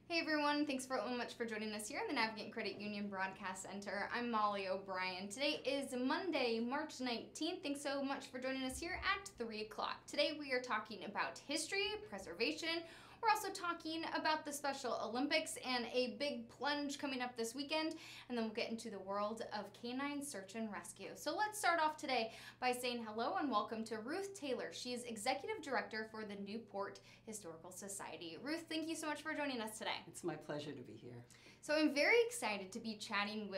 Hey everyone, thanks so much for joining us here in the Navigant Credit Union Broadcast Center. I'm Molly O'Brien. Today is Monday, March 19th. Thanks so much for joining us here at 3 o'clock. Today we are talking about history, preservation. We're also talking about the Special Olympics and a big plunge coming up this weekend, and then we'll get into the world of canine search and rescue. So let's start off today by saying hello and welcome to Ruth Taylor. She is Executive Director for the Newport Historical Society. Ruth, thank you so much for joining us today. It's my pleasure to be here. So I'm very excited to be chatting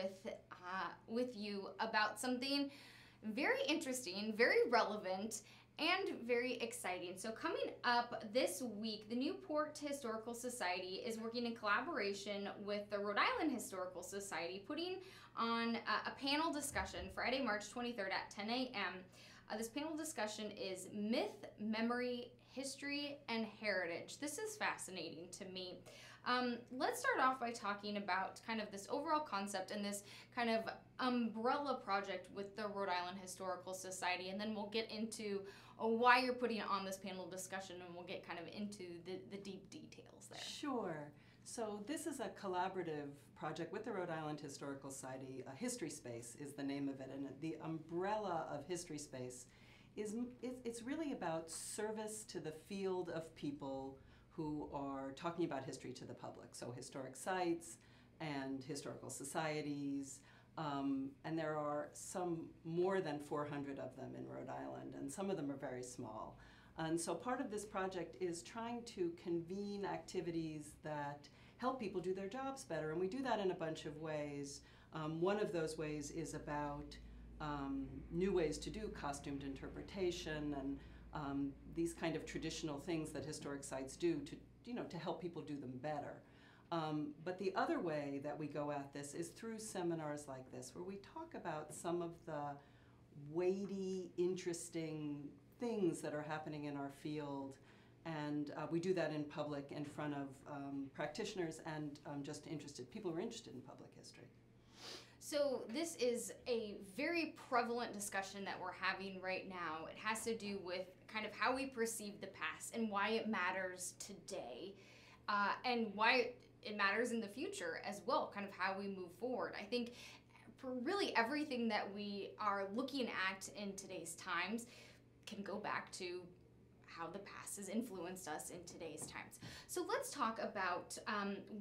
with you about something very interesting, very relevant, and very exciting. So coming up this week, the Newport Historical Society is working in collaboration with the Rhode Island Historical Society, putting on a panel discussion Friday, March 23rd at 10 a.m. This panel discussion is Myth, Memory, History, and Heritage. This is fascinating to me. Let's start off by talking about kind of this overall concept and this kind of umbrella project with the Rhode Island Historical Society, and then we'll get into why you're putting it on this panel discussion, and we'll get kind of into the deep details there. Sure. So this is a collaborative project with the Rhode Island Historical Society. History Space is the name of it, and the umbrella of History Space it's really about service to the field of people who are talking about history to the public. So historic sites and historical societies, and there are some more than 400 of them in Rhode Island, and some of them are very small. And so part of this project is trying to convene activities that help people do their jobs better, and we do that in a bunch of ways. One of those ways is about new ways to do costumed interpretation and these kind of traditional things that historic sites do to help people do them better. But the other way that we go at this is through seminars like this, where we talk about some of the weighty, interesting things that are happening in our field, and we do that in public in front of practitioners and just interested people who are interested in public history. So this is a very prevalent discussion that we're having right now. It has to do with kind of how we perceive the past and why it matters today, and why it matters in the future as well, kind of how we move forward. I think for really everything that we are looking at in today's times can go back to how the past has influenced us in today's times. So let's talk about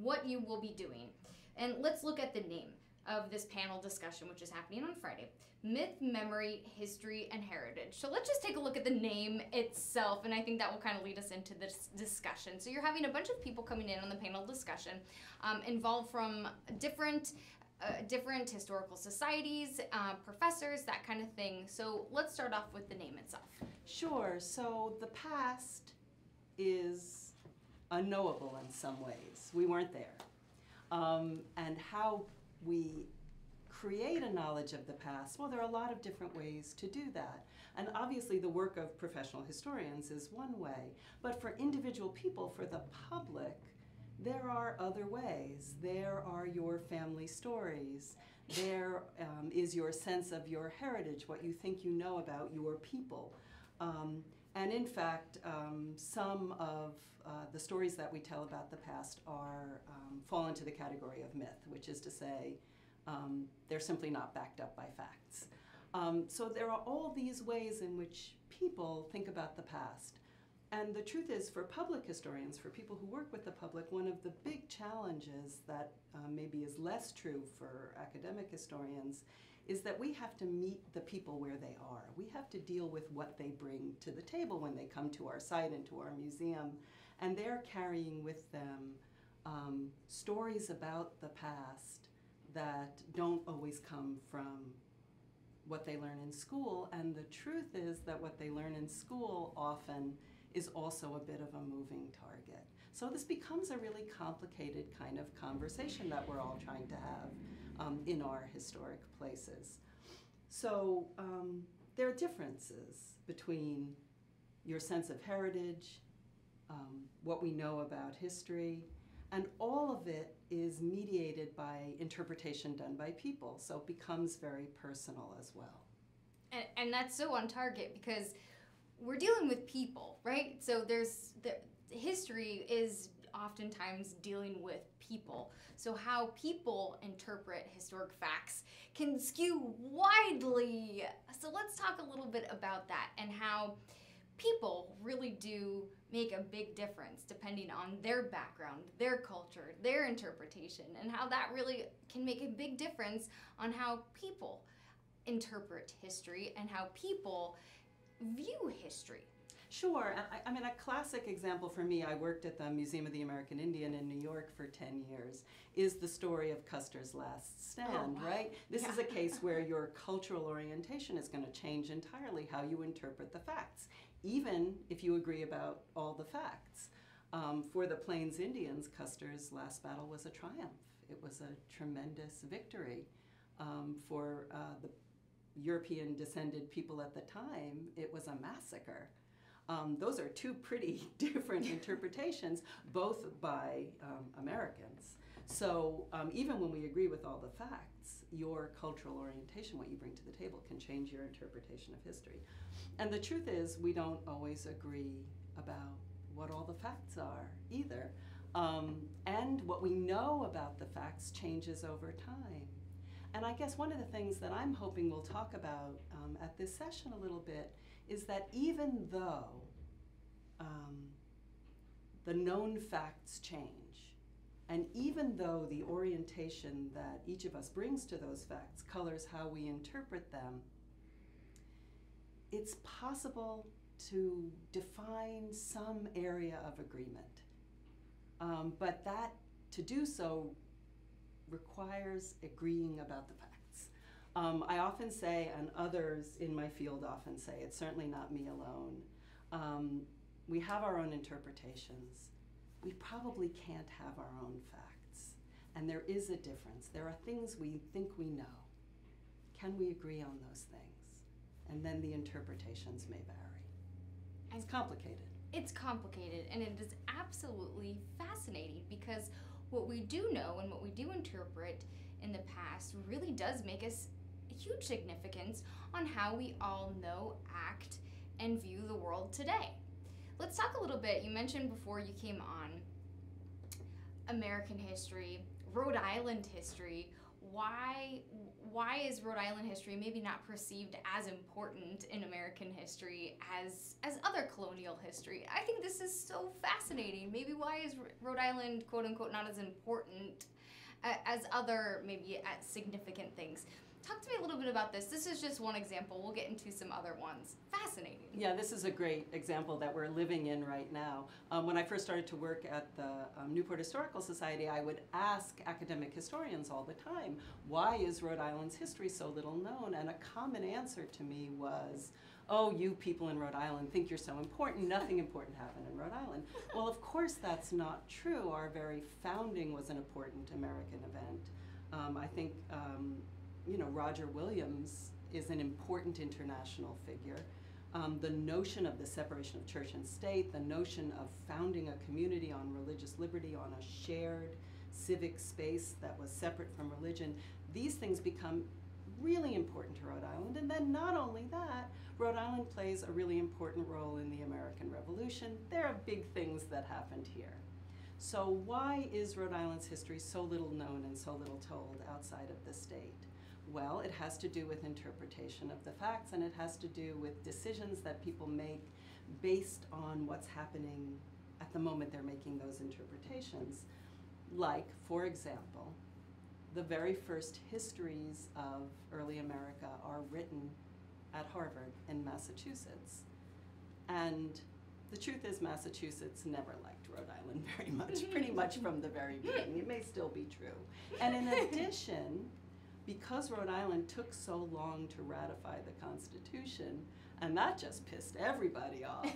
what you will be doing, and let's look at the name of this panel discussion, which is happening on Friday: Myth, Memory, History, and Heritage. So let's just take a look at the name itself, and I think that will kind of lead us into this discussion. So you're having a bunch of people coming in on the panel discussion, involved from different historical societies, professors, that kind of thing. So let's start off with the name itself. Sure. So the past is unknowable in some ways. We weren't there. And how we create a knowledge of the past, well, there are a lot of different ways to do that. And obviously the work of professional historians is one way. But for individual people, for the public, there are other ways. There are your family stories. There is your sense of your heritage, what you think you know about your people. And in fact, some of the stories that we tell about the past fall into the category of myth, which is to say they're simply not backed up by facts. So there are all these ways in which people think about the past. And the truth is, for public historians, for people who work with the public, one of the big challenges that maybe is less true for academic historians is that we have to meet the people where they are. We have to deal with what they bring to the table when they come to our site and to our museum. And they're carrying with them stories about the past that don't always come from what they learn in school. And the truth is that what they learn in school often is also a bit of a moving target. So this becomes a really complicated kind of conversation that we're all trying to have in our historic places. So there are differences between your sense of heritage, what we know about history, and all of it is mediated by interpretation done by people, so it becomes very personal as well. And that's so on target, because we're dealing with people, right? So history is oftentimes dealing with people. So how people interpret historic facts can skew widely. So let's talk a little bit about that and how people really do make a big difference depending on their background, their culture, their interpretation, and how that really can make a big difference on how people interpret history and how people view history. Sure. I mean, a classic example for me, I worked at the Museum of the American Indian in New York for 10 years, is the story of Custer's Last Stand, right? This is a case where your cultural orientation is going to change entirely how you interpret the facts, even if you agree about all the facts. For the Plains Indians, Custer's last battle was a triumph. It was a tremendous victory. For the European descended people at the time, it was a massacre. Those are two pretty different interpretations, both by Americans. So even when we agree with all the facts, your cultural orientation, what you bring to the table, can change your interpretation of history. And the truth is, we don't always agree about what all the facts are either. And what we know about the facts changes over time. And I guess one of the things that I'm hoping we'll talk about at this session a little bit is that even though the known facts change, and even though the orientation that each of us brings to those facts colors how we interpret them, it's possible to define some area of agreement. But that, to do so, requires agreeing about the facts. I often say, and others in my field often say, it's certainly not me alone, we have our own interpretations. We probably can't have our own facts. And there is a difference. There are things we think we know. Can we agree on those things? And then the interpretations may vary. It's complicated. It's complicated, and it is absolutely fascinating because what we do know and what we do interpret in the past really does make us a huge significance on how we all know, act, and view the world today. Let's talk a little bit. You mentioned before you came on American history, Rhode Island history. Why is Rhode Island history maybe not perceived as important in American history as other colonial history? I think this is so fascinating. Maybe why is Rhode Island, quote unquote, not as important as other maybe significant things? Talk to me a little bit about this. This is just one example. We'll get into some other ones. Fascinating. Yeah, this is a great example that we're living in right now. When I first started to work at the Newport Historical Society, I would ask academic historians all the time, why is Rhode Island's history so little known? And a common answer to me was, oh, you people in Rhode Island think you're so important. Nothing important happened in Rhode Island. Well, of course that's not true. Our very founding was an important American event. I think Roger Williams is an important international figure. The notion of the separation of church and state, the notion of founding a community on religious liberty, on a shared civic space that was separate from religion, these things become really important to Rhode Island. And then not only that, Rhode Island plays a really important role in the American Revolution. There are big things that happened here. So why is Rhode Island's history so little known and so little told outside of the state? Well, it has to do with interpretation of the facts, and it has to do with decisions that people make based on what's happening at the moment they're making those interpretations. Like, for example, the very first histories of early America are written at Harvard in Massachusetts. And the truth is, Massachusetts never liked Rhode Island very much, pretty much from the very beginning. It may still be true. And in addition, because Rhode Island took so long to ratify the Constitution, and that just pissed everybody off,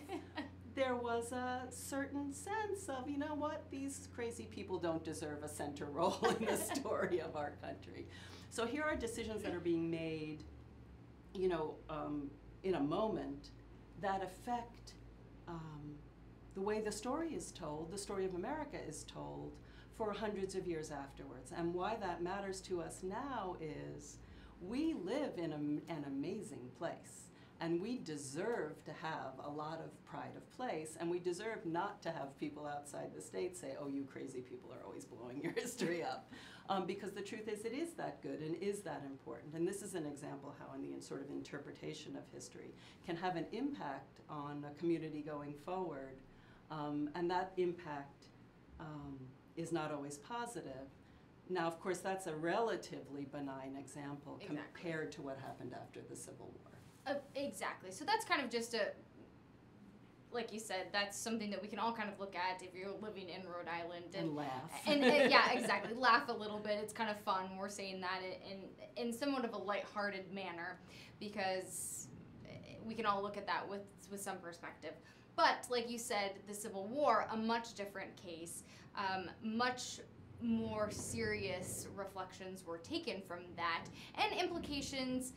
there was a certain sense of, you know what, these crazy people don't deserve a center role in the story of our country. So here are decisions that are being made, in a moment that affect the way the story is told, the story of America is told, for hundreds of years afterwards. And why that matters to us now is we live in an amazing place. And we deserve to have a lot of pride of place, and we deserve not to have people outside the state say, oh, you crazy people are always blowing your history up. Because the truth is, it is that good and is that important. And this is an example how in the sort of interpretation of history can have an impact on a community going forward. And that impact is not always positive. Now, of course, that's a relatively benign example compared to what happened after the Civil War. Exactly. So that's kind of just like you said, that's something that we can all kind of look at if you're living in Rhode Island. And laugh. And yeah, exactly. Laugh a little bit. It's kind of fun. We're saying that in somewhat of a lighthearted manner because we can all look at that with some perspective. But like you said, the Civil War, a much different case, much more serious reflections were taken from that, and implications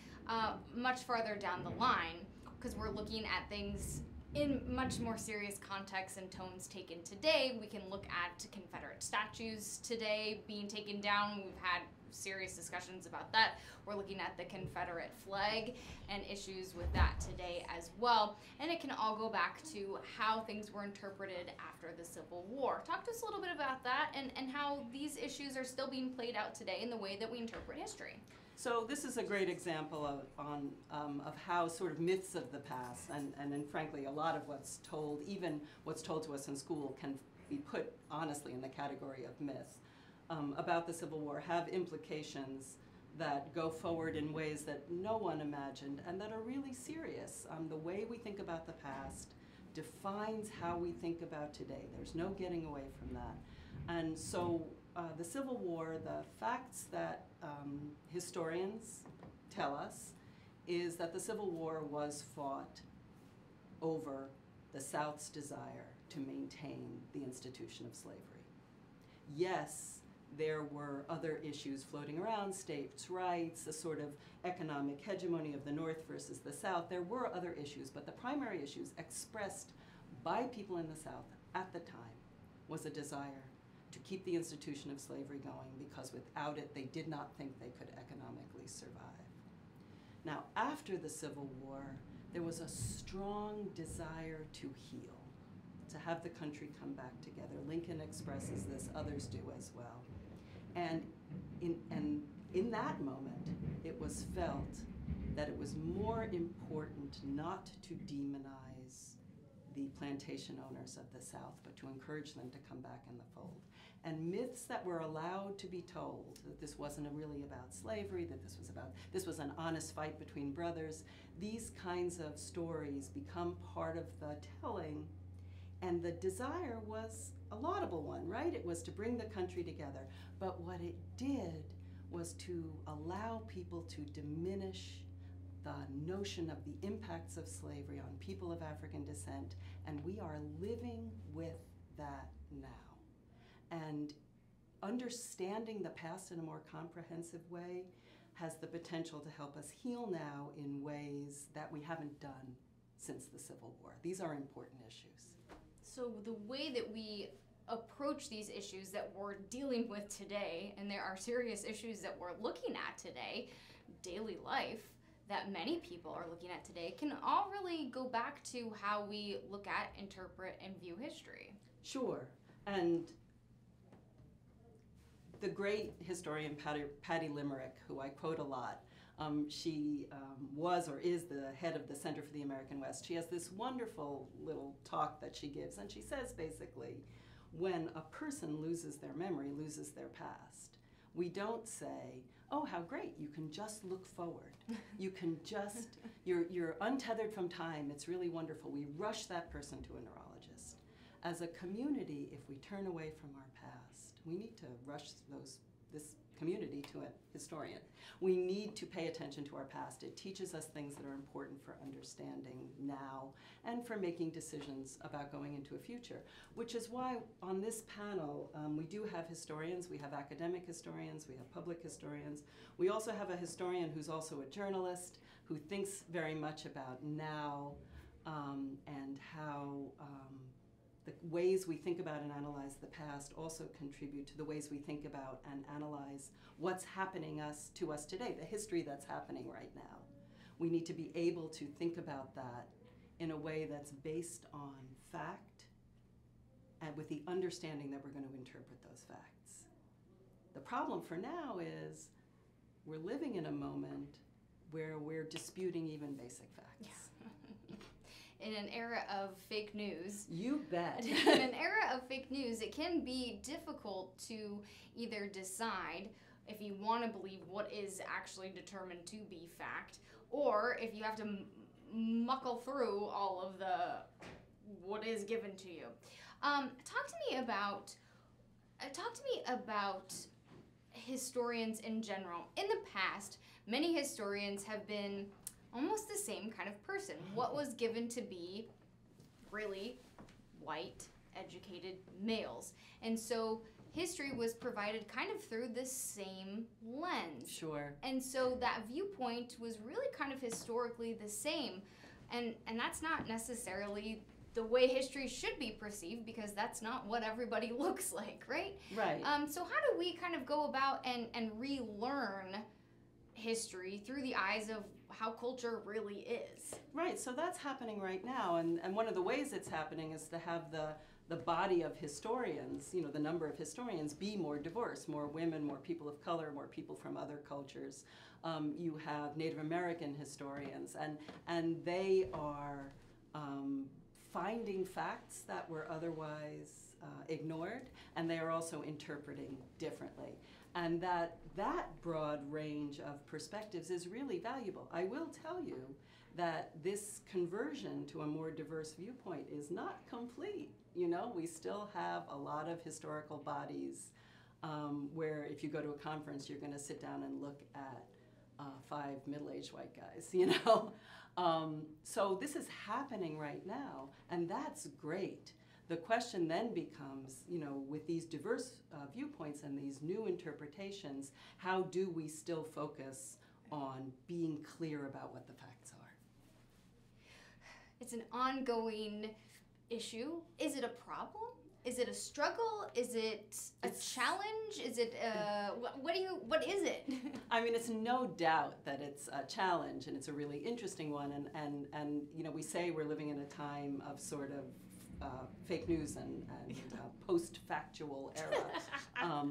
much farther down the line, because we're looking at things in much more serious contexts and tones taken today. We can look at Confederate statues today being taken down. We've had serious discussions about that. We're looking at the Confederate flag and issues with that today as well. And it can all go back to how things were interpreted after the Civil War. Talk to us a little bit about that and how these issues are still being played out today in the way that we interpret history. So this is a great example of how sort of myths of the past, and frankly a lot of what's told, even what's told to us in school, can be put honestly in the category of myth about the Civil War, have implications that go forward in ways that no one imagined and that are really serious. The way we think about the past defines how we think about today. There's no getting away from that. And so the Civil War, the facts that historians tell us is that the Civil War was fought over the South's desire to maintain the institution of slavery. Yes, there were other issues floating around, states' rights, the sort of economic hegemony of the North versus the South. There were other issues, but the primary issues expressed by people in the South at the time was a desire to keep the institution of slavery going, because without it, they did not think they could economically survive. Now, after the Civil War, there was a strong desire to heal, to have the country come back together. Lincoln expresses this, others do as well. And in that moment, it was felt that it was more important not to demonize the plantation owners of the South, but to encourage them to come back in the fold. And myths that were allowed to be told, that this wasn't really about slavery, that this was an honest fight between brothers, these kinds of stories become part of the telling, and the desire was a laudable one, right? It was to bring the country together. But what it did was to allow people to diminish the notion of the impacts of slavery on people of African descent, and we are living with that now. And understanding the past in a more comprehensive way has the potential to help us heal now in ways that we haven't done since the Civil War. These are important issues. So the way that we approach these issues that we're dealing with today, and there are serious issues that we're looking at today, daily life, that many people are looking at today, can all really go back to how we look at, interpret, and view history. Sure. And the great historian Patty Limerick, who I quote a lot, she was or is the head of the Center for the American West. She has this wonderful little talk that she gives, and she says basically, when a person loses their memory, loses their past, we don't say, oh, how great, you can just look forward. You can just, you're untethered from time, it's really wonderful. We rush that person to a neurologist. As a community, if we turn away from our past, we need to rush this community to a historian. We need to pay attention to our past. It teaches us things that are important for understanding now and for making decisions about going into a future, which is why on this panel we do have historians. We have academic historians, we have public historians. We also have a historian who's also a journalist who thinks very much about now and how the ways we think about and analyze the past also contribute to the ways we think about and analyze what's happening to us today, the history that's happening right now. we need to be able to think about that in a way that's based on fact and with the understanding that we're going to interpret those facts. The problem for now is we're living in a moment where we're disputing even basic facts. In an era of fake news. You bet. In an era of fake news, it can be difficult to either decide if you want to believe what is actually determined to be fact, or if you have to muckle through all of the what is given to you. Talk to me about historians in general. In the past, many historians have been almost the same kind of person. What was given to be really white, educated males. And so history was provided kind of through the same lens. Sure. And so that viewpoint was really kind of historically the same. And that's not necessarily the way history should be perceived, because that's not what everybody looks like, right? Right. So how do we kind of go about and relearn history through the eyes of how culture really is? Right, so that's happening right now, and one of the ways it's happening is to have the body of historians, you know, the number of historians be more diverse, more women, more people of color, more people from other cultures. You have Native American historians, and they are finding facts that were otherwise ignored, and they are also interpreting differently. And that broad range of perspectives is really valuable. I will tell you that this conversion to a more diverse viewpoint is not complete. You know, we still have a lot of historical bodies where if you go to a conference, you're going to sit down and look at 5 middle-aged white guys, you know? So this is happening right now, and that's great. The question then becomes, you know, with these diverse viewpoints and these new interpretations, how do we still focus on being clear about what the facts are? It's an ongoing issue. Is it a problem? Is it a struggle? Is it a challenge? Is it what is it? I mean, it's no doubt that it's a challenge, and it's a really interesting one. And you know, we say we're living in a time of sort of fake news and post-factual era. I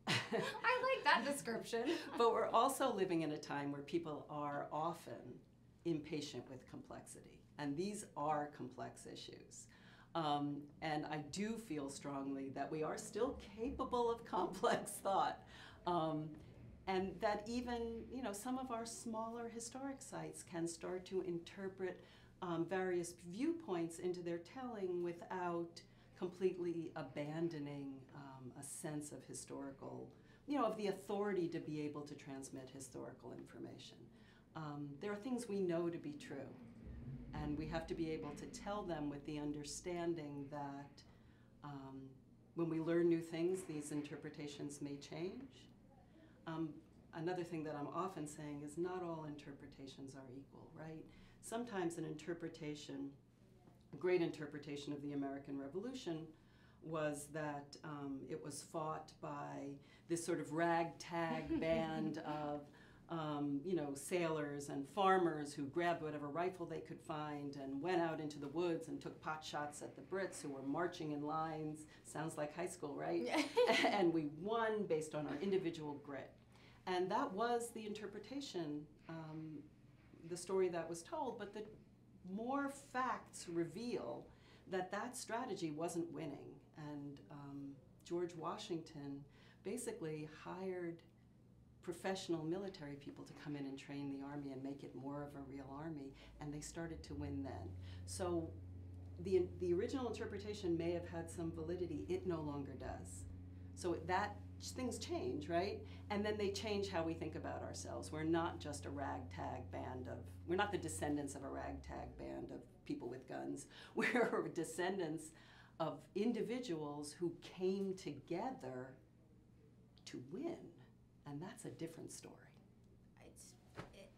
like that description. But we're also living in a time where people are often impatient with complexity, and these are complex issues. And I do feel strongly that we are still capable of complex thought, and that even, you know, some of our smaller historic sites can start to interpret various viewpoints into their telling without completely abandoning a sense of historical, you know, of the authority to be able to transmit historical information. There are things we know to be true, and we have to be able to tell them with the understanding that when we learn new things, these interpretations may change. Another thing that I'm often saying is not all interpretations are equal, right? Sometimes an interpretation, a great interpretation of the American Revolution was that it was fought by this sort of ragtag band of you know, sailors and farmers who grabbed whatever rifle they could find and went out into the woods and took pot shots at the Brits who were marching in lines. Sounds like high school, right? And we won based on our individual grit. And that was the interpretation, the story that was told, but the more facts reveal that that strategy wasn't winning. And George Washington basically hired professional military people to come in and train the army and make it more of a real army, and they started to win then. So the original interpretation may have had some validity. It no longer does. So that things change, right? And then they change how we think about ourselves. We're not just a ragtag band of, we're not the descendants of a ragtag band of people with guns. We're descendants of individuals who came together to win. And that's a different story.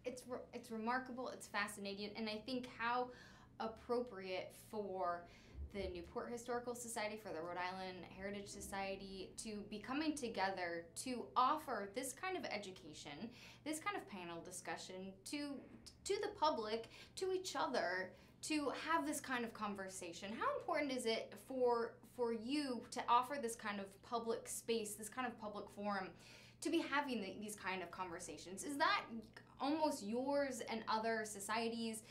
It's remarkable, it's fascinating, and I think how appropriate for the Newport Historical Society, for the Rhode Island Heritage Society, to be coming together to offer this kind of education, this kind of panel discussion to the public, to each other, to have this kind of conversation. How important is it for you to offer this kind of public space, this kind of public forum, to be having these kind of conversations? Is that almost yours and other societies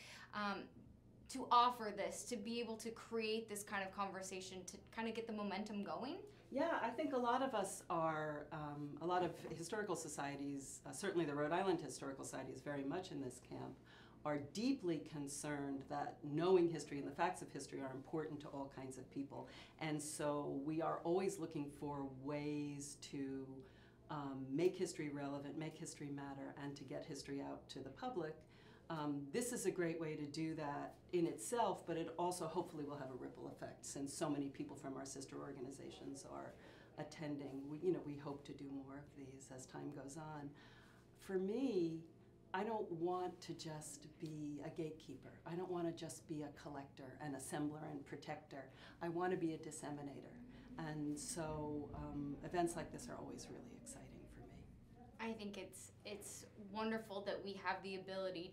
to offer this, to be able to create this kind of conversation, to kind of get the momentum going? Yeah, I think a lot of us are, a lot of historical societies, certainly the Rhode Island Historical Society is very much in this camp, are deeply concerned that knowing history and the facts of history are important to all kinds of people. And so we are always looking for ways to make history relevant, make history matter, and to get history out to the public. This is a great way to do that in itself, but it also hopefully will have a ripple effect, since so many people from our sister organizations are attending. We hope to do more of these as time goes on. For me, I don't want to just be a gatekeeper. I don't want to just be a collector, an assembler and protector. I want to be a disseminator. And so events like this are always really exciting for me. I think it's wonderful that we have the ability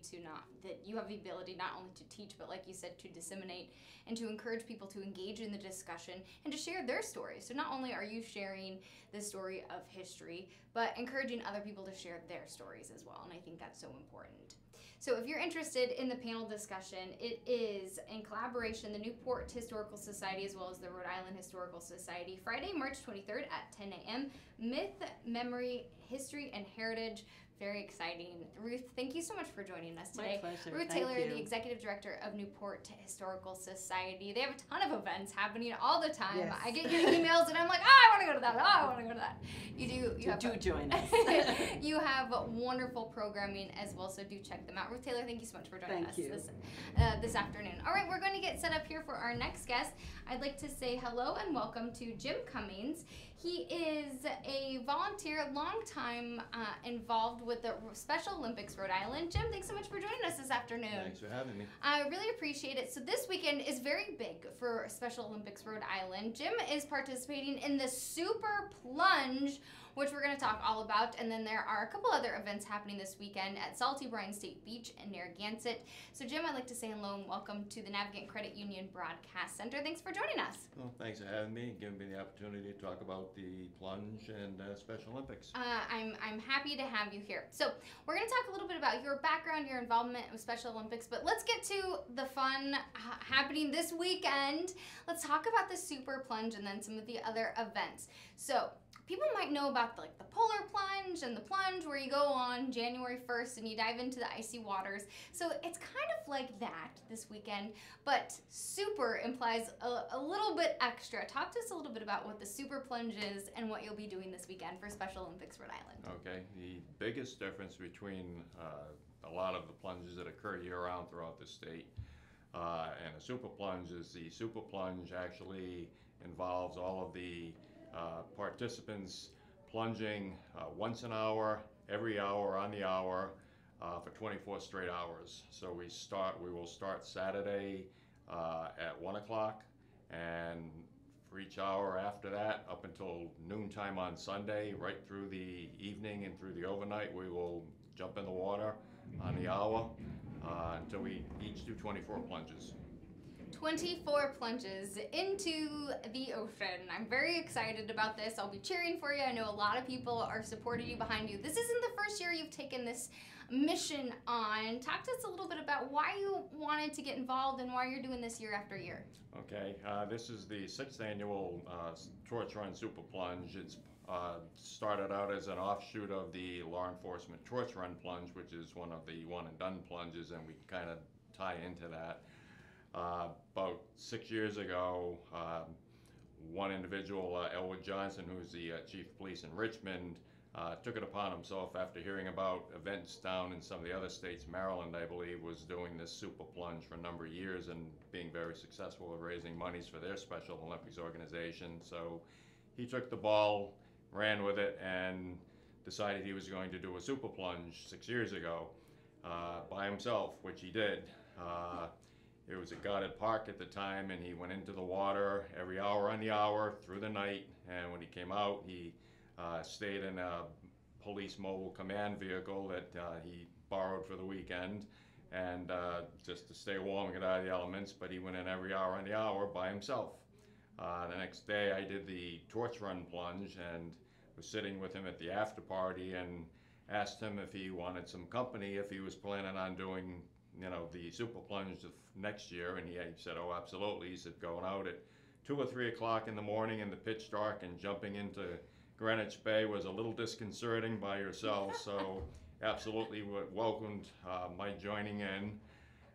that you have the ability not only to teach, but like you said, to disseminate and to encourage people to engage in the discussion and to share their stories. So not only are you sharing the story of history, but encouraging other people to share their stories as well. And I think that's so important. So if you're interested in the panel discussion, it is in collaboration, the Newport Historical Society as well as the Rhode Island Historical Society, Friday, March 23rd at 10 a.m. Myth, Memory, History, and Heritage. Very exciting. Ruth, thank you so much for joining us today. My pleasure. Ruth Taylor, the Executive Director of Newport Historical Society. They have a ton of events happening all the time. Yes. I get your emails and I'm like, I want to go to that. I want to go to that. Do join us. You have wonderful programming as well, so do check them out. Ruth Taylor, thank you so much for joining us this afternoon. All right, we're going to get set up here for our next guest. I'd like to say hello and welcome to Jim Cummings. He is a volunteer, longtime involved with the Special Olympics Rhode Island. Jim, thanks so much for joining us this afternoon. Thanks for having me. I really appreciate it. So this weekend is very big for Special Olympics Rhode Island. Jim is participating in the Super Plunge, which we're going to talk all about. And then there are a couple other events happening this weekend at Salty Brine State Beach and Narragansett. So Jim, I'd like to say hello and welcome to the Navigant Credit Union Broadcast Center. Thanks for joining us. Well, thanks for having me and giving me the opportunity to talk about the plunge and Special Olympics. I'm happy to have you here. So we're going to talk a little bit about your background, your involvement with Special Olympics, but let's get to the fun happening this weekend. Let's talk about the Super Plunge and then some of the other events. So people might know about the polar plunge and the plunge where you go on January 1st and you dive into the icy waters. So it's kind of like that this weekend, but super implies a little bit extra. Talk to us a little bit about what the Super Plunge is and what you'll be doing this weekend for Special Olympics Rhode Island. Okay, the biggest difference between a lot of the plunges that occur year-round throughout the state and a Super Plunge is the Super Plunge actually involves all of the participants plunging once an hour, every hour on the hour for 24 straight hours. So we will start Saturday at 1 o'clock, and for each hour after that up until noontime on Sunday, right through the evening and through the overnight, we will jump in the water on the hour until we each do 24 plunges. 24 plunges into the ocean. I'm very excited about this. I'll be cheering for you. I know a lot of people are supporting you behind you. This isn't the first year you've taken this mission on. Talk to us a little bit about why you wanted to get involved and why you're doing this year after year. Okay, this is the 6th annual Torch Run Super Plunge. It's started out as an offshoot of the law enforcement Torch Run Plunge, which is one of the one and done plunges, and we kind of tie into that. About 6 years ago, one individual, Elwood Johnson, who's the chief of police in Richmond, took it upon himself after hearing about events down in some of the other states. Maryland, I believe, was doing this Super Plunge for a number of years and being very successful at raising monies for their Special Olympics organization. So he took the ball, ran with it, and decided he was going to do a Super Plunge 6 years ago by himself, which he did. it was a guarded park at the time, and he went into the water every hour on the hour through the night. And when he came out, he stayed in a police mobile command vehicle that he borrowed for the weekend, and just to stay warm and get out of the elements. But he went in every hour on the hour by himself. The next day, I did the torch run plunge and was sitting with him at the after party and asked him if he wanted some company, if he was planning on doing, the super plunge next year. And he said, "Oh, absolutely." He said, "Going out at 2 or 3 o'clock in the morning in the pitch dark and jumping into Greenwich Bay was a little disconcerting by yourself." So absolutely welcomed my joining in.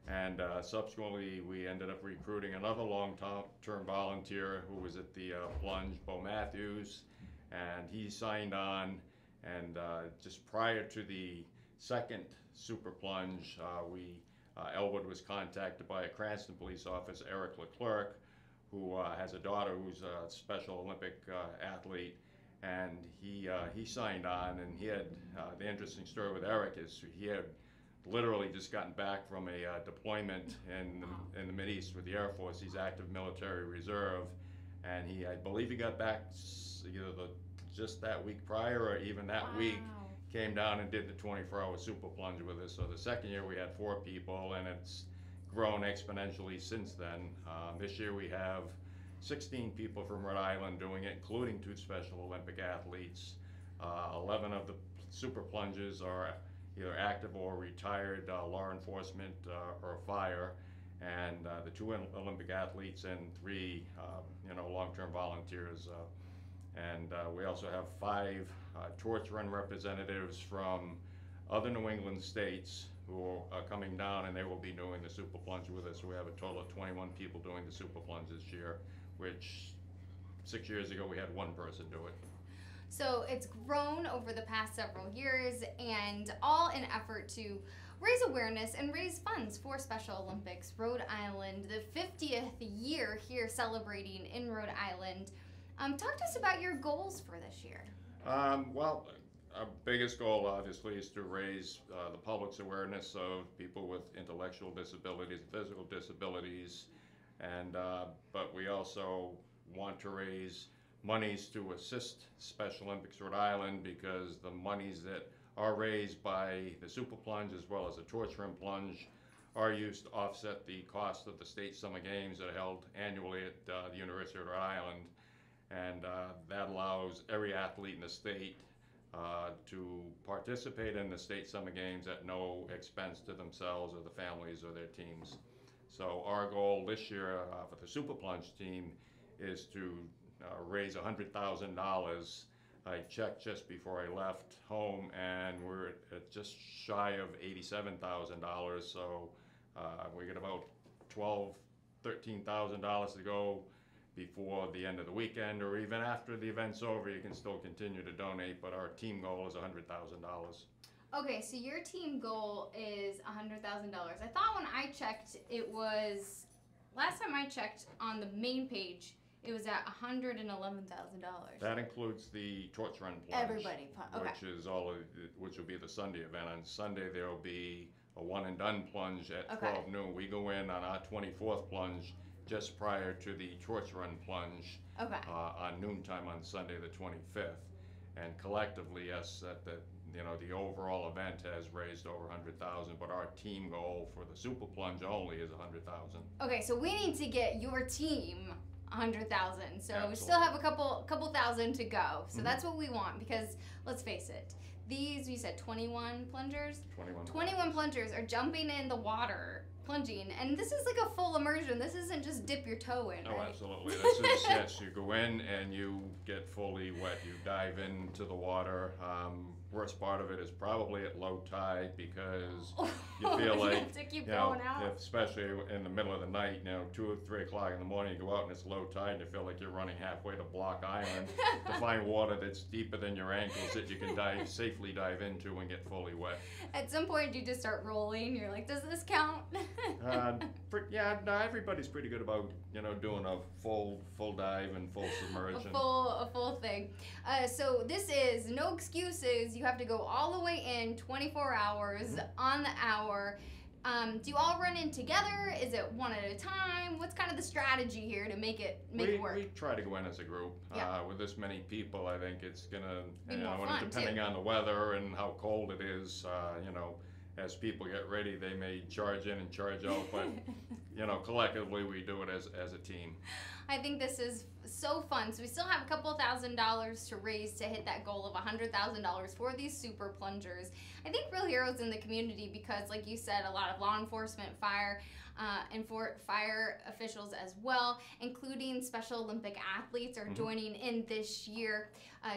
And subsequently, we ended up recruiting another long-term volunteer who was at the plunge, Bo Matthews, and he signed on. And just prior to the second super plunge, Elwood was contacted by a Cranston police officer, Eric Leclerc, who has a daughter who's a Special Olympic athlete, and he signed on. And he had the interesting story with Eric is he had literally just gotten back from a deployment in the Mideast with the Air Force. He's active military reserve, and I believe he got back either just that week prior or even that week, came down and did the 24-hour super plunge with us. So the second year we had 4 people, and it's grown exponentially since then. This year we have 16 people from Rhode Island doing it, including 2 Special Olympic athletes. 11 of the super plunges are either active or retired law enforcement or fire, and the 2 Olympic athletes and 3 long-term volunteers. And we also have 5 torch run representatives from other New England states who are coming down, and they will be doing the super plunge with us. So we have a total of 21 people doing the super plunge this year, which 6 years ago we had 1 person do it. So it's grown over the past several years, and all in effort to raise awareness and raise funds for Special Olympics Rhode Island, the 50th year here celebrating in Rhode Island. Talk to us about your goals for this year. Well, our biggest goal obviously is to raise the public's awareness of people with intellectual disabilities, physical disabilities, and but we also want to raise monies to assist Special Olympics Rhode Island, because the monies that are raised by the super plunge as well as the torch run plunge are used to offset the cost of the state summer games that are held annually at the University of Rhode Island. And that allows every athlete in the state to participate in the state summer games at no expense to themselves or the families or their teams. So our goal this year for the super plunge team is to raise $100,000. I checked just before I left home, and we're at just shy of $87,000. So we got about $13,000 to go before the end of the weekend, or even after the event's over. You can still continue to donate, but our team goal is $100,000. Okay, so your team goal is $100,000. I thought when I checked, it was, last time I checked on the main page, it was at $111,000. That includes the torch run plunge. Everybody, okay. Which will be the Sunday event. On Sunday there will be a one and done plunge at 12 noon. We go in on our 24th plunge just prior to the torch run plunge on noontime on Sunday the 25th. And collectively, yes, the overall event has raised over $100,000, but our team goal for the super plunge only is $100,000. Okay, so we need to get your team $100,000. So Absolutely. We still have a couple thousand to go. So that's what we want, because let's face it, these, you said 21 plungers? 21 plungers are jumping in the water, plunging, and this is like a full immersion. This isn't just dip your toe in, Oh, right? absolutely. This is, yes, you go in and you get fully wet. You dive into the water. Worst part of it is probably at low tide, because you feel You like, have to keep going out. especially in the middle of the night, 2 or 3 o'clock in the morning, you go out and it's low tide and you feel like you're running halfway to Block Island to find water that's deeper than your ankles that you can safely dive into and get fully wet. At some point, you just start rolling. You're like, does this count? Everybody's pretty good about, doing a full dive and full submersion. A full thing. So this is no excuses. You have to go all the way in 24 hours on the hour. Do you all run in together? Is it one at a time? What's kind of the strategy here to make it work? We try to go in as a group. Yeah. With this many people, I think it's gonna, Be more and fun, depending too. on the weather and how cold it is, as people get ready, they may charge in and charge out, but collectively we do it as a team. I think this is so fun. So we still have a couple $1,000s to raise to hit that goal of $100,000 for these super plungers. I think real heroes in the community because, like you said, a lot of law enforcement, fire officials as well, including Special Olympic athletes, are joining in this year.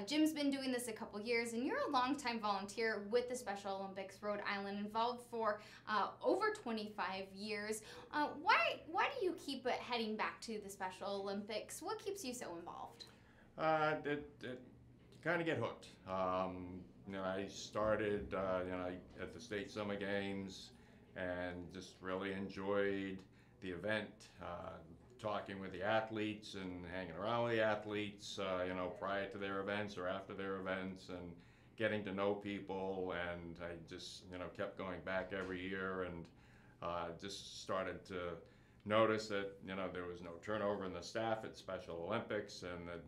Jim's been doing this a couple years, and you're a longtime volunteer with the Special Olympics Rhode Island, involved for over 25 years. Why do you keep heading back to the Special Olympics? What keeps you so involved? You kind of get hooked. I started at the state summer games and just really enjoyed the event, talking with the athletes and hanging around with the athletes, prior to their events or after their events, and getting to know people. And I just, kept going back every year, and just started to notice that, there was no turnover in the staff at Special Olympics, and that,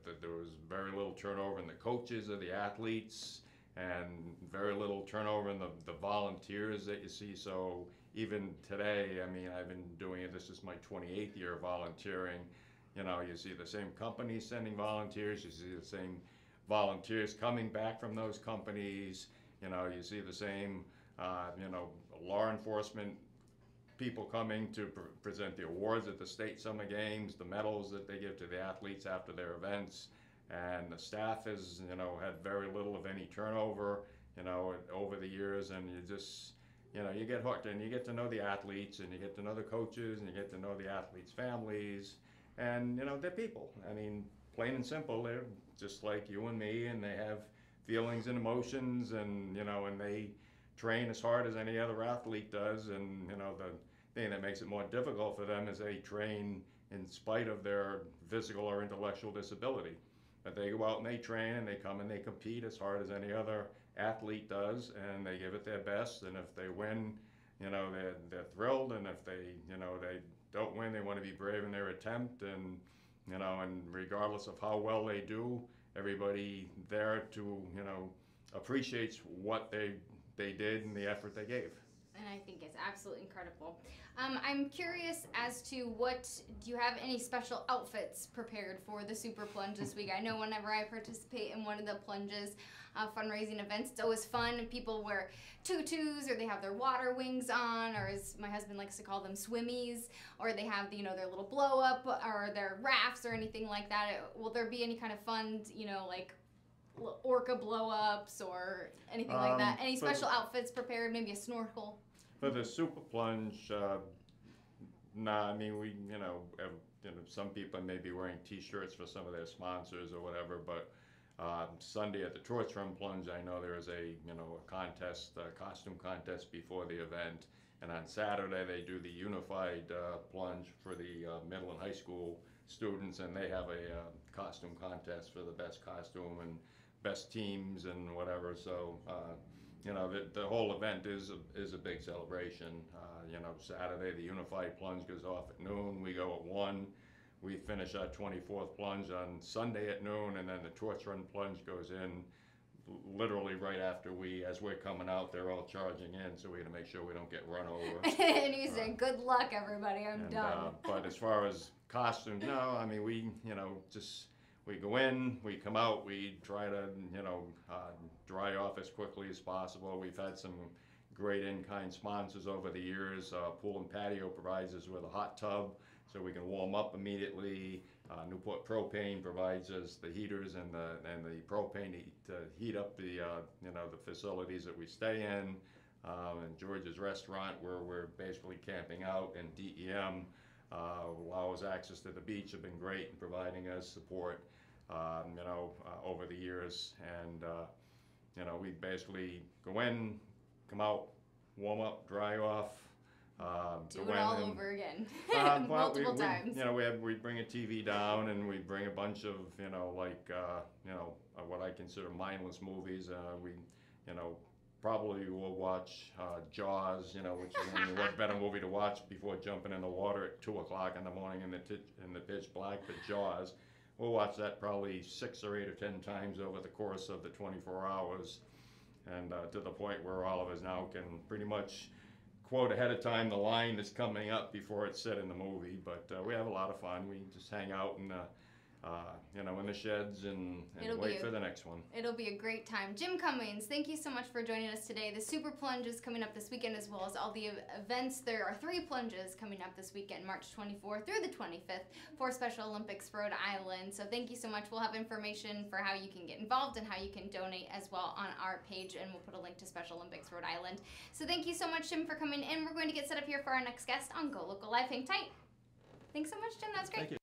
that there was very little turnover in the coaches of the athletes, and very little turnover in the volunteers that you see. So even today, I mean, I've been doing it, this is my 28th year of volunteering. You see the same companies sending volunteers, you see the same volunteers coming back from those companies, you see the same, law enforcement people coming to present the awards at the state summer games, the medals that they give to the athletes after their events. And the staff has, had very little of any turnover, over the years, and you just, you get hooked, and you get to know the athletes, and you get to know the coaches, and you get to know the athletes' families, and, they're people. I mean, plain and simple, they're just like you and me, and they have feelings and emotions, and, and they train as hard as any other athlete does, and, the thing that makes it more difficult for them is they train in spite of their physical or intellectual disability. But they go out and they train and they come and they compete as hard as any other athlete does, and they give it their best. And if they win, they're thrilled. And if they, they don't win, they want to be brave in their attempt. And, and regardless of how well they do, everybody there to, appreciates what they did and the effort they gave. And I think it's absolutely incredible. I'm curious as to do you have any special outfits prepared for the Super Plunge this week? I know whenever I participate in one of the plunges fundraising events, it's always fun, and people wear tutus, or they have their water wings on, or as my husband likes to call them, swimmies, or they have, their little blow up or their rafts or anything like that. Will there be any kind of fun, like orca blow ups or anything like that? Any special outfits prepared, maybe a snorkel? For the Super Plunge, I mean, we, some people may be wearing T-shirts for some of their sponsors or whatever, but Sunday at the Torch Run Plunge, I know there is a contest, a costume contest before the event, and on Saturday they do the unified plunge for the middle and high school students, and they have a costume contest for the best costume and best teams and whatever. So. The whole event is a big celebration. Saturday the unified plunge goes off at noon. We go at 1. We finish our 24th plunge on Sunday at noon, and then the Torch Run plunge goes in literally right after as we're coming out. They're all charging in, so we got to make sure we don't get run over. And you say, "Good luck, everybody. I'm done." But as far as costumes, no. I mean, we we go in, we come out, we try to, dry off as quickly as possible. We've had some great in-kind sponsors over the years. Pool and Patio provides us with a hot tub so we can warm up immediately. Newport Propane provides us the heaters and the propane to heat up the facilities that we stay in. And George's Restaurant, where we're basically camping out, and DEM allows access to the beach, have been great in providing us support. Over the years, and we basically go in, come out, warm up, dry off, do it all over again, multiple times. We bring a TV down, and we bring a bunch of what I consider mindless movies. We probably will watch Jaws, which is what better movie to watch before jumping in the water at 2 o'clock in the morning in the pitch black. But Jaws, we'll watch that probably 6 or 8 or 10 times over the course of the 24 hours, and to the point where all of us now can pretty much quote ahead of time the line that's coming up before it's said in the movie. But we have a lot of fun. We just hang out and in the sheds and wait for the next one. It'll be a great time. Jim Cummings, thank you so much for joining us today. The Super Plunge is coming up this weekend, as well as all the events. There are 3 plunges coming up this weekend, March 24th through the 25th for Special Olympics Rhode Island. So thank you so much. We'll have information for how you can get involved and how you can donate as well on our page, and we'll put a link to Special Olympics Rhode Island. So thank you so much, Jim, for coming in. We're going to get set up here for our next guest on Go Local Live. Hang tight. Thanks so much, Jim. That was great. Thank you.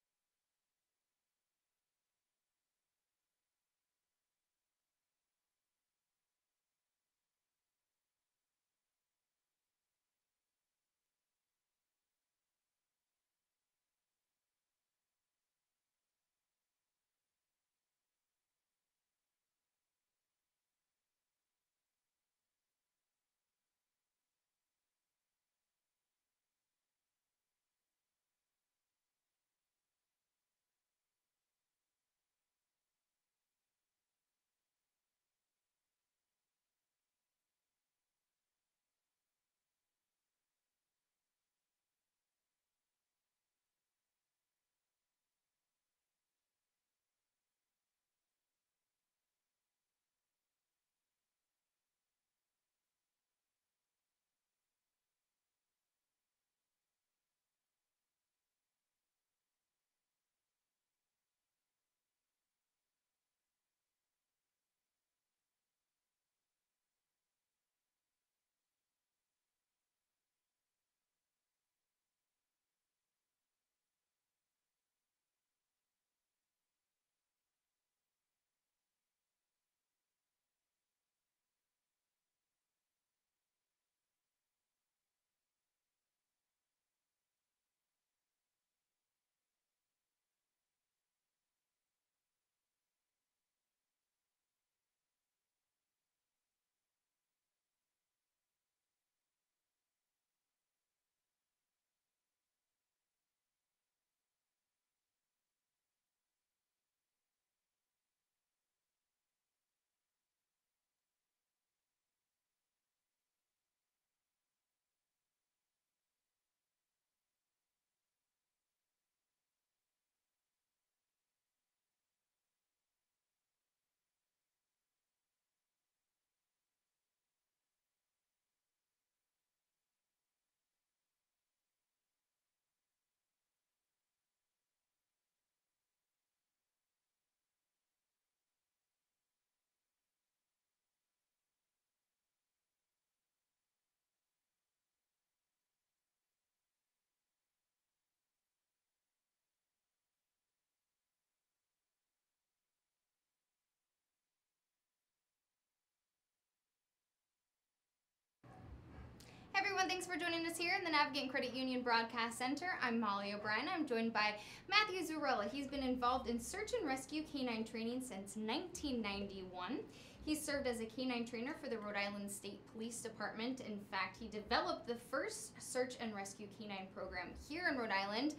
Hey everyone, thanks for joining us here in the Navigant Credit Union Broadcast Center. I'm Molly O'Brien. I'm joined by Matthew Zurella. He's been involved in search and rescue canine training since 1991. He served as a canine trainer for the Rhode Island State Police Department. In fact, he developed the first search and rescue canine program here in Rhode Island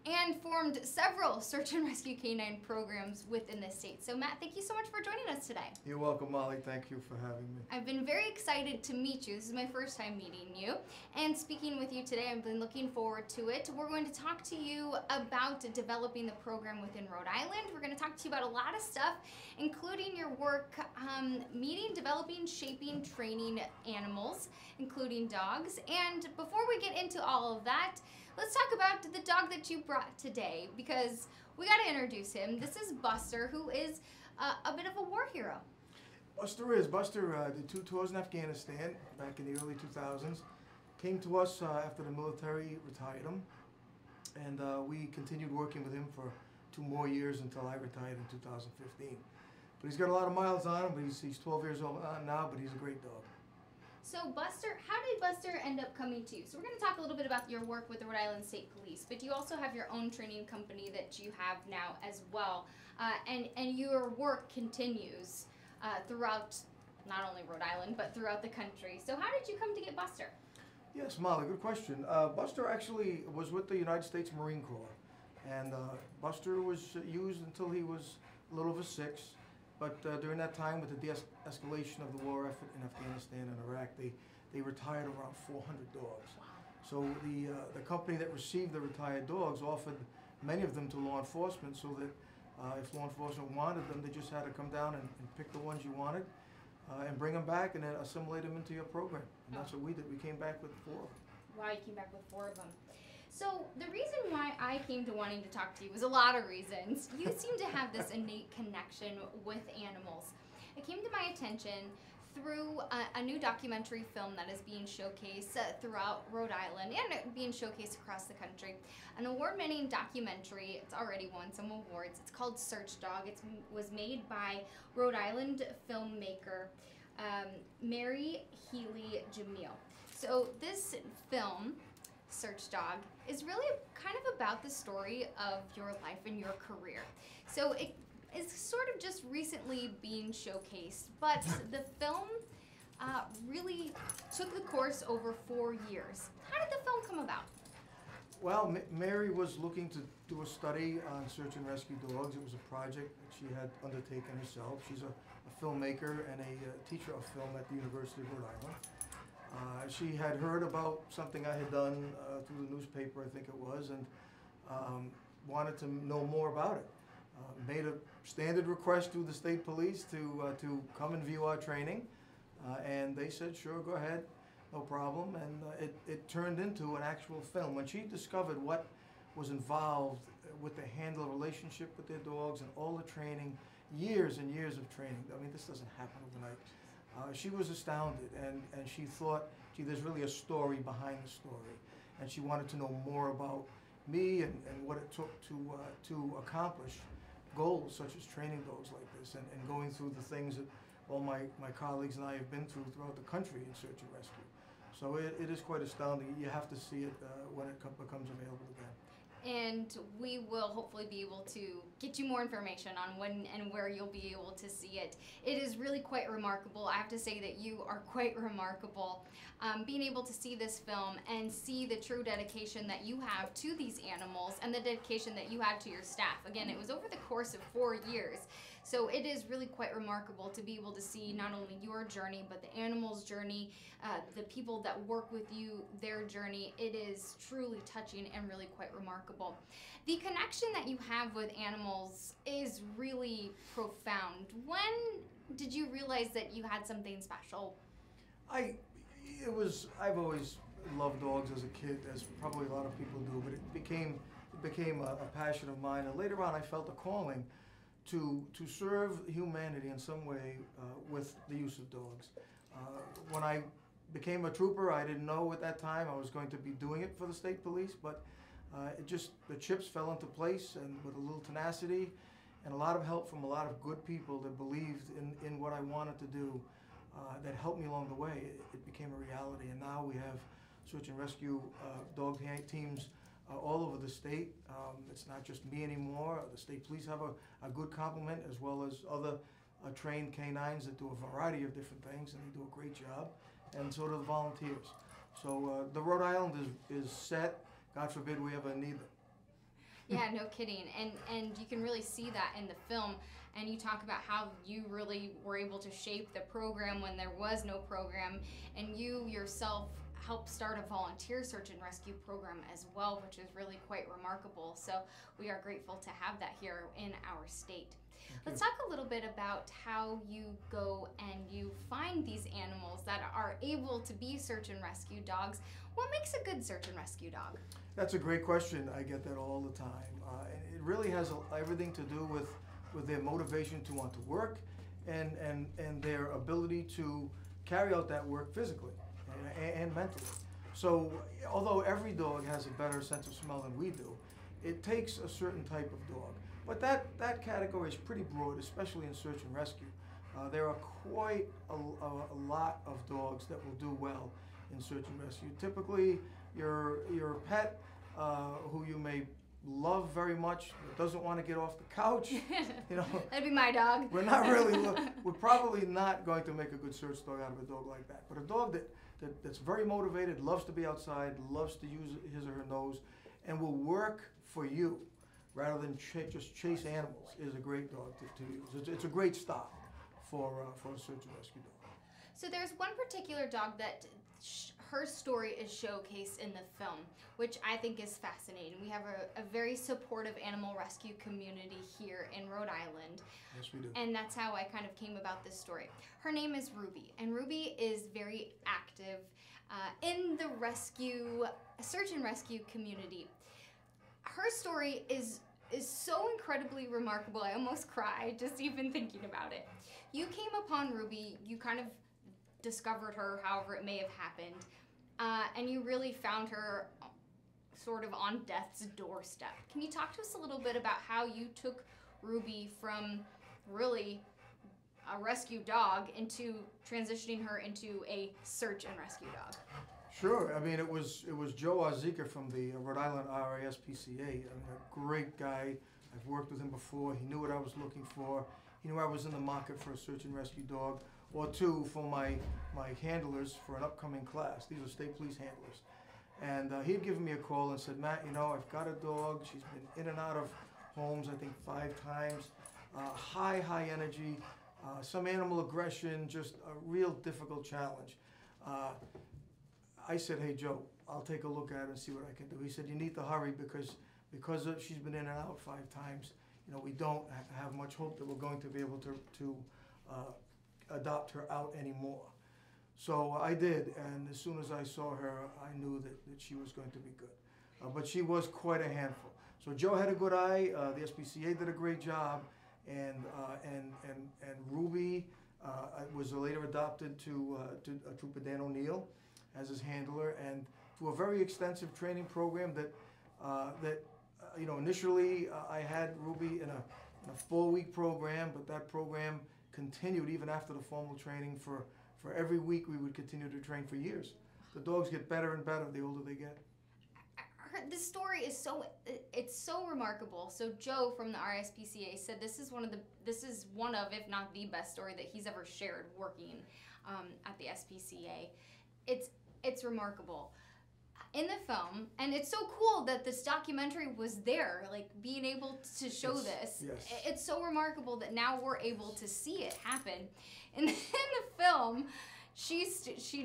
and formed several search and rescue canine programs within the state. So Matt, thank you so much for joining us today. You're welcome, Molly. Thank you for having me. I've been very excited to meet you. This is my first time meeting you and speaking with you today. I've been looking forward to it. We're going to talk to you about developing the program within Rhode Island. We're going to talk to you about a lot of stuff, including your work meeting, developing, shaping, training animals, including dogs. And before we get into all of that, let's talk about the dog that you brought today, because we got to introduce him. This is Buster, who is a bit of a war hero. Buster did 2 tours in Afghanistan back in the early 2000s. Came to us after the military retired him, and we continued working with him for 2 more years until I retired in 2015. But he's got a lot of miles on him, but he's 12 years old now, but he's a great dog. So Buster, how did Buster end up coming to you? So we're going to talk a little bit about your work with the Rhode Island State Police, but you also have your own training company that you have now as well, and your work continues throughout not only Rhode Island, but throughout the country. So how did you come to get Buster? Yes, Molly, good question. Buster actually was with the United States Marine Corps, and Buster was used until he was a little over 6. But during that time, with the de-escalation of the war effort in Afghanistan and Iraq, they retired around 400 dogs. Wow. So the company that received the retired dogs offered many of them to law enforcement, so that if law enforcement wanted them, they just had to come down and pick the ones you wanted. And bring them back and then assimilate them into your program. And that's what we did. We came back with 4 of them. Wow, you came back with 4 of them. So the reason why I came to wanting to talk to you was a lot of reasons. You seem to have this innate connection with animals. It came to my attention through a new documentary film that is being showcased throughout Rhode Island and being showcased across the country. An award-winning documentary. It's already won some awards. It's called Search Dog. It was made by Rhode Island filmmaker Mary Healy Jamil. So this film, Search Dog, is really kind of about the story of your life and your career. So it is sort of just recently being showcased, but the film really took the course over 4 years. How did the film come about? Well, Mary was looking to do a study on search and rescue dogs. It was a project that she had undertaken herself. She's a filmmaker and a teacher of film at the University of Rhode Island. She had heard about something I had done through the newspaper, I think it was, and wanted to know more about it. Made a standard request to the state police to come and view our training, and they said, sure, go ahead, no problem, and it turned into an actual film. When she discovered what was involved with the handler relationship with their dogs and all the training, years and years of training, I mean, this doesn't happen overnight, she was astounded, and she thought, gee, there's really a story behind the story, and she wanted to know more about me and what it took to accomplish goals such as training dogs like this and going through the things that all my colleagues and I have been through throughout the country in search and rescue. So it is quite astounding. You have to see it when it becomes available again. And we will hopefully be able to get you more information on when and where you'll be able to see it. It is really quite remarkable. I have to say that you are quite remarkable. Being able to see this film and see the true dedication that you have to these animals and the dedication that you had to your staff. Again, it was over the course of 4 years. So it is really quite remarkable to be able to see not only your journey, but the animals' journey, the people that work with you, their journey. It is truly touching and really quite remarkable. The connection that you have with animals is really profound. When did you realize that you had something special? I've always loved dogs as a kid, as probably a lot of people do, but it became a passion of mine, and later on I felt a calling to serve humanity in some way with the use of dogs. When I became a trooper, I didn't know at that time I was going to be doing it for the state police, but the chips fell into place, and with a little tenacity and a lot of help from a lot of good people that believed in what I wanted to do, that helped me along the way, it became a reality. And now we have search and rescue dog teams all over the state. It's not just me anymore. The state police have a good complement, as well as other trained canines that do a variety of different things, and they do a great job, and so do the volunteers. So the Rhode Island is set. God forbid we ever need them. Yeah, no kidding. And you can really see that in the film. And you talk about how you really were able to shape the program when there was no program, and you yourself helped start a volunteer search and rescue program as well, which is really quite remarkable. So we are grateful to have that here in our state. Let's talk a little bit about how you go and you find these animals that are able to be search and rescue dogs. What makes a good search and rescue dog? That's a great question. I get that all the time. It really has everything to do with their motivation to want to work and their ability to carry out that work physically and mentally. So although every dog has a better sense of smell than we do, it takes a certain type of dog. But that category is pretty broad, especially in search and rescue. There are quite a lot of dogs that will do well in search and rescue. Typically, your pet, who you may love very much, doesn't want to get off the couch. You know, That'd be my dog. we're not really, we're probably not going to make a good search dog out of a dog like that. But a dog that's very motivated, loves to be outside, loves to use his or her nose, and will work for you rather than just chase animals is a great dog to use. It's a great stop for a search and rescue dog. So there's one particular dog that her story is showcased in the film, which I think is fascinating. We have a very supportive animal rescue community here in Rhode Island. Yes, we do. And that's how I kind of came about this story. Her name is Ruby, and Ruby is very active in the search and rescue community. Her story is so incredibly remarkable. I almost cried just even thinking about it. You came upon Ruby, you kind of discovered her, however it may have happened, and you really found her sort of on death's doorstep. Can you talk to us a little bit about how you took Ruby from really a rescue dog into transitioning her into a search and rescue dog? Sure. I mean, it was Joe Arzika from the Rhode Island RISPCA. I mean, a great guy. I've worked with him before. He knew what I was looking for. He knew I was in the market for a search and rescue dog, or two for my handlers for an upcoming class. These are state police handlers. And he'd given me a call and said, Matt, you know, I've got a dog. She's been in and out of homes, I think 5 times. High energy, some animal aggression, just a real difficult challenge. I said, hey, Joe, I'll take a look at it and see what I can do. He said, you need to hurry because she's been in and out 5 times. You know, we don't have much hope that we're going to be able to adopt her out anymore. So I did, and as soon as I saw her, I knew that she was going to be good. But she was quite a handful. So Joe had a good eye, the SPCA did a great job, and Ruby was later adopted to Trooper Dan O'Neill as his handler, and through a very extensive training program that you know, initially I had Ruby in a 4-week program, but that program continued even after the formal training. For every week we would continue to train for years. The dogs get better and better the older they get. The story is so remarkable. So Joe from the RSPCA said this is one of, if not the best story that he's ever shared working at the SPCA. It's remarkable. In the film, and it's so cool that this documentary was there, like being able to show this. Yes. It's so remarkable that now we're able to see it happen. In the film, she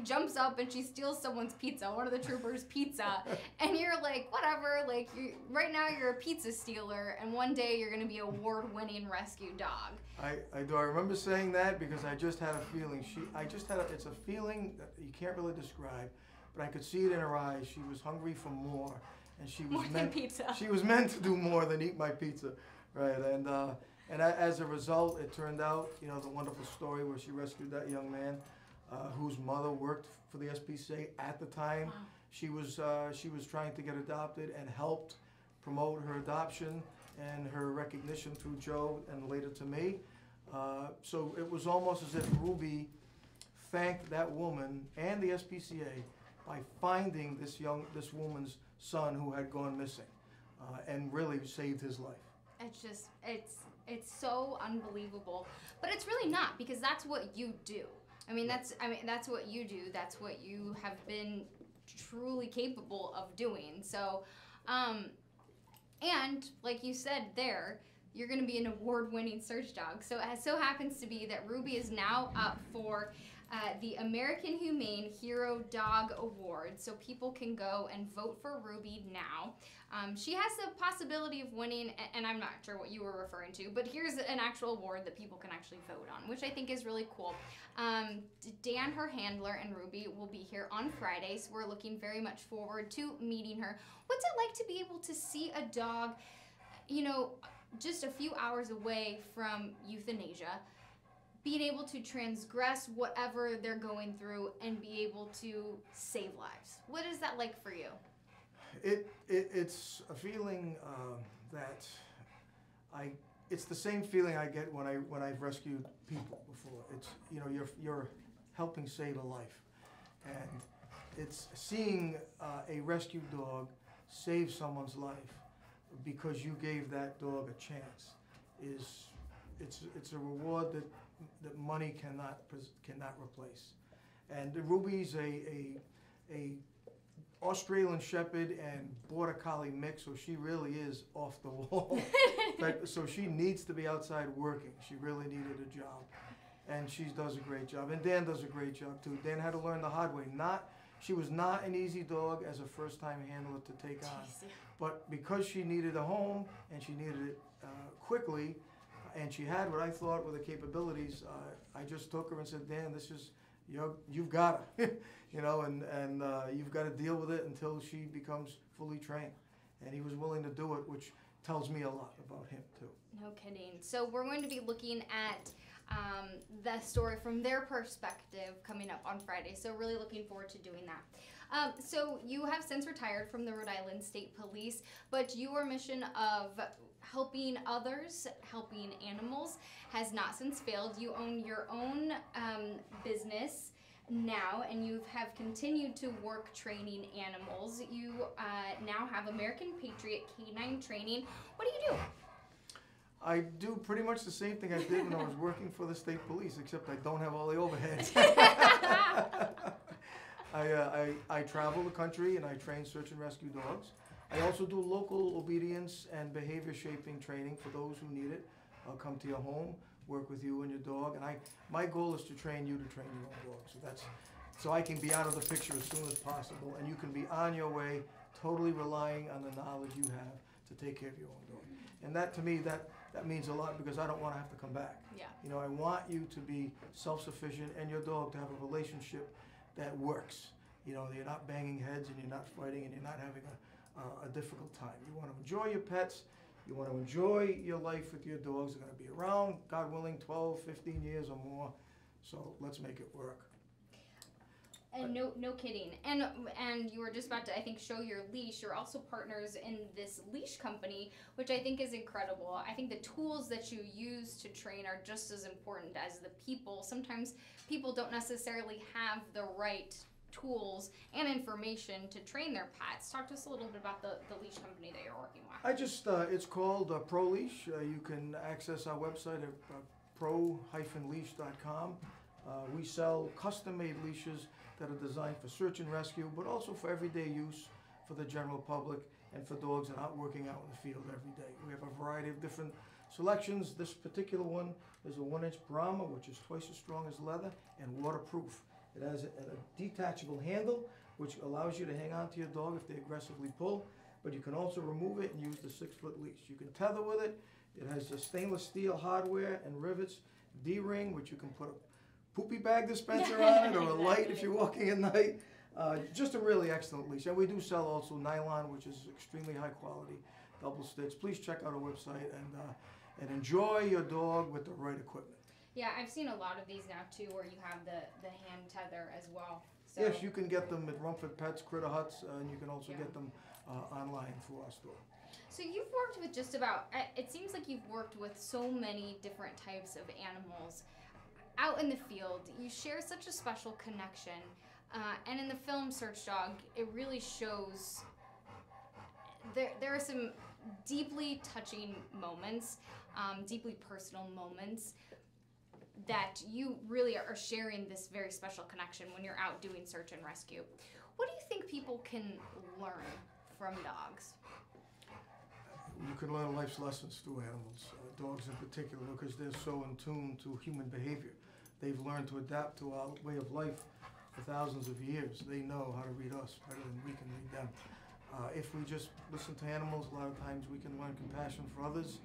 jumps up and she steals someone's pizza, one of the troopers' pizza, and you're like, whatever, like right now you're a pizza stealer, and one day you're gonna be award-winning rescue dog. I do. I remember saying that because I just had a feeling. It's a feeling that you can't really describe, but I could see it in her eyes. She was hungry for more, and she was meant pizza. She was meant to do more than eat my pizza, right? And as a result, it turned out, you know, the wonderful story where she rescued that young man, whose mother worked for the SPCA at the time. Wow. She was trying to get adopted and helped promote her adoption and her recognition through Joe and later to me. So it was almost as if Ruby thanked that woman and the SPCA by finding this woman's son who had gone missing, and really saved his life. It's so unbelievable, but it's really not, because that's what you do. That's what you do. That's what you have been truly capable of doing. So, and like you said there, you're going to be an award-winning search dog. So it so happens to be that Ruby is now up for the American Humane Hero Dog Award. So people can go and vote for Ruby now. She has the possibility of winning, and I'm not sure what you were referring to, but here's an actual award that people can actually vote on, which I think is really cool. Dan, her handler, and Ruby will be here on Friday, so we're looking very much forward to meeting her. What's it like to be able to see a dog, you know, just a few hours away from euthanasia, being able to transgress whatever they're going through and be able to save lives? What is that like for you? It's a feeling that it's the same feeling I get when I've rescued people before. It's, you know, you're helping save a life, and it's seeing a rescue dog save someone's life because you gave that dog a chance it's a reward that money cannot replace. And Ruby's a Australian Shepherd and Border Collie mix, so she really is off the wall. In fact, so she needs to be outside working. She really needed a job, and she does a great job. And Dan does a great job too. Dan had to learn the hard way. She was not an easy dog as a first-time handler to take on, but because she needed a home and she needed it quickly, and she had what I thought were the capabilities, I just took her and said, Dan, you've got her, you know, and you've got to deal with it until she becomes fully trained. And he was willing to do it, which tells me a lot about him too. No kidding. So we're going to be looking at the story from their perspective coming up on Friday. So really looking forward to doing that. So you have since retired from the Rhode Island State Police, but your mission of helping others, helping animals, has not since failed. You own your own business now, and you have continued to work training animals. You now have American Patriot Canine Training. What do you do? I do pretty much the same thing I did when I was working for the state police, except I don't have all the overheads. I travel the country and I train search and rescue dogs. I also do local obedience and behavior shaping training for those who need it. I'll come to your home, work with you and your dog, and my goal is to train you to train your own dog. So I can be out of the picture as soon as possible, and you can be on your way, totally relying on the knowledge you have to take care of your own dog. And that, to me, that means a lot, because I don't want to have to come back. Yeah. You know, I want you to be self-sufficient and your dog to have a relationship that works. You know, you're not banging heads and you're not fighting and you're not having a difficult time. You want to enjoy your pets. You want to enjoy your life with your dogs. They're going to be around, God willing, 12, 15 years or more. So let's make it work. And no kidding. And you were just about to, I think, show your leash. You're also partners in this leash company, which I think is incredible. I think the tools that you use to train are just as important as the people. Sometimes people don't necessarily have the right tools and information to train their pets. Talk to us a little bit about the leash company that you're working with. It's called Pro Leash. You can access our website at pro-leash.com. We sell custom-made leashes that are designed for search and rescue, but also for everyday use for the general public and for dogs that aren't working out in the field every day. We have a variety of different selections. This particular one is a 1-inch Brahma, which is twice as strong as leather and waterproof. It has a detachable handle, which allows you to hang on to your dog if they aggressively pull, but you can also remove it and use the 6-foot leash. You can tether with it. It has a stainless steel hardware and rivets, D-ring, which you can put a poopy bag dispenser on it, or a light if you're walking at night. Just a really excellent leash. And we do sell also nylon, which is extremely high quality, double stitch. Please check out our website and enjoy your dog with the right equipment. Yeah, I've seen a lot of these now too, where you have the hand tether as well. So yes, you can get them at Rumford Pets, Critter Huts, and you can also get them online through our store. So you've worked with just about, it seems like you've worked with so many different types of animals out in the field. You share such a special connection. And in the film Search Dog, it really shows there are some deeply touching moments, deeply personal moments, that you really are sharing this very special connection when you're out doing search and rescue. What do you think people can learn from dogs? You can learn life's lessons through animals, dogs in particular, because they're so in tune to human behavior. They've learned to adapt to our way of life for thousands of years. They know how to read us better than we can read them. If we just listen to animals, a lot of times we can learn compassion for others,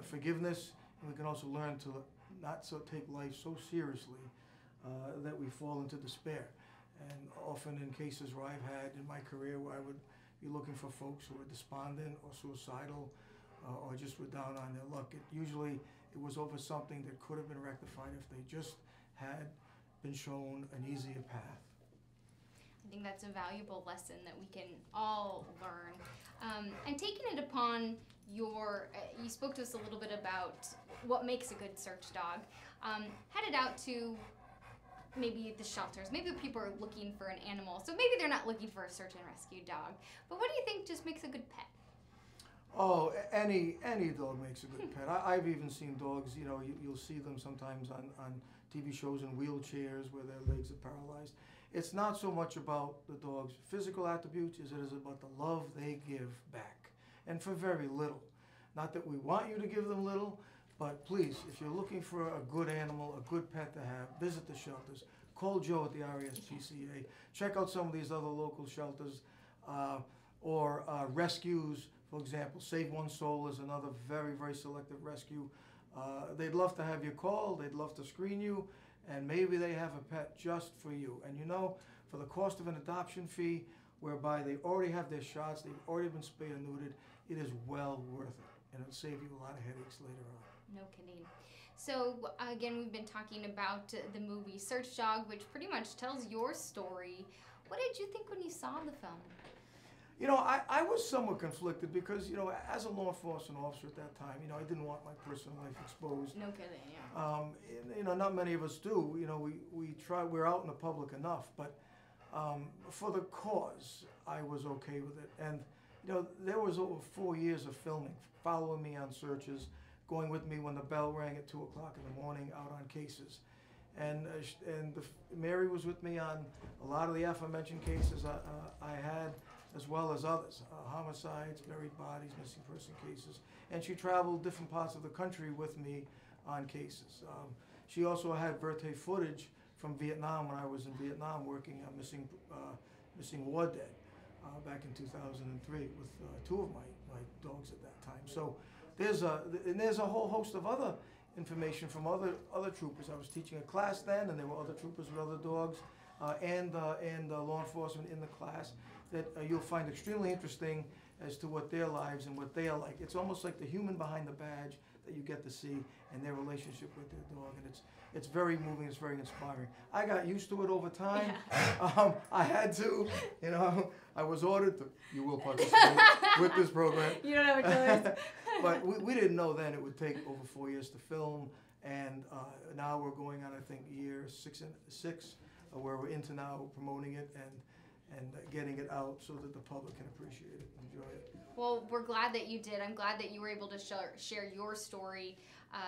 forgiveness, and we can also learn to not take life so seriously that we fall into despair. And often in cases where I've had in my career where I would be looking for folks who were despondent or suicidal or just were down on their luck, it was over something that could have been rectified if they just had been shown an easier path. I think that's a valuable lesson that we can all learn. And taking it upon you spoke to us a little bit about what makes a good search dog. Headed out to maybe the shelters, maybe people are looking for an animal, so maybe they're not looking for a search and rescue dog. But what do you think just makes a good pet? Oh, any dog makes a good pet. I've even seen dogs, you know, you'll see them sometimes on TV shows in wheelchairs where their legs are paralyzed. It's not so much about the dog's physical attributes as it is about the love they give back, and for very little. Not that we want you to give them little, but please, if you're looking for a good animal, a good pet to have, visit the shelters. Call Joe at the RESPCA. Check out some of these other local shelters or rescues. For example, Save One Soul is another very, very selective rescue. They'd love to have you call. They'd love to screen you, and maybe they have a pet just for you. And you know, for the cost of an adoption fee, whereby they already have their shots, they've already been spayed and neutered, it is well worth it, and it'll save you a lot of headaches later on. No kidding. So again, we've been talking about the movie Search Dog, which pretty much tells your story. What did you think when you saw the film? You know, I was somewhat conflicted because, you know, as a law enforcement officer at that time, you know, I didn't want my personal life exposed. No kidding, yeah. You know, not many of us do. You know, we try, we're out in the public enough, but for the cause, I was okay with it. And, you know, there was over 4 years of filming, following me on searches, going with me when the bell rang at 2 o'clock in the morning out on cases. And Mary was with me on a lot of the aforementioned cases I had, as well as others, homicides, buried bodies, missing person cases. And she traveled different parts of the country with me on cases. She also had birthday footage from Vietnam when I was in Vietnam working on missing war dead back in 2003 with 2 of my dogs at that time. So there's a whole host of other information from other troopers. I was teaching a class then, and there were other troopers with other dogs and law enforcement in the class that you'll find extremely interesting as to what their lives and what they are like. It's almost like the human behind the badge that you get to see and their relationship with their dog, and it's very moving, it's very inspiring. I got used to it over time. Yeah. I had to, you know, I was ordered to, you will participate with this program. You don't have a choice. But we didn't know then it would take over 4 years to film, and now we're going on, I think, year six, where we're into now promoting it and getting it out so that the public can appreciate it, enjoy it. Well, we're glad that you did. I'm glad that you were able to share your story.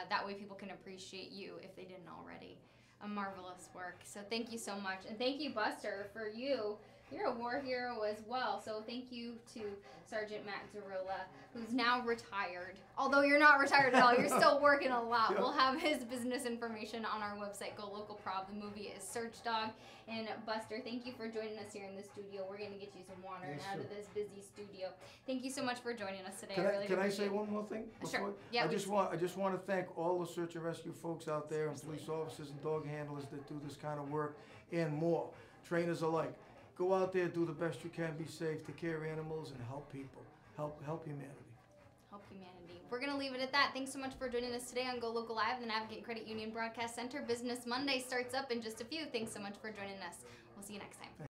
That way people can appreciate you if they didn't already. A marvelous work. So thank you so much. And thank you, Buster, for you. You're a war hero as well. So thank you to Sergeant Matt Zarilla, who's now retired. Although you're not retired at all, you're still working a lot. Yep. We'll have his business information on our website, GoLocal Prob. The movie is Search Dog. And Buster, thank you for joining us here in the studio. We're going to get you some water out of this busy studio. Thank you so much for joining us today. Can I say one more thing? Sure. Yeah, I just want to thank all the search and rescue folks out there and police officers and dog handlers that do this kind of work and more. Trainers alike. Go out there, do the best you can, be safe, take care of animals, and help people. Help humanity. Help humanity. We're going to leave it at that. Thanks so much for joining us today on Go Local Live, the Navigate Credit Union Broadcast Center. Business Monday starts up in just a few. Thanks so much for joining us. We'll see you next time.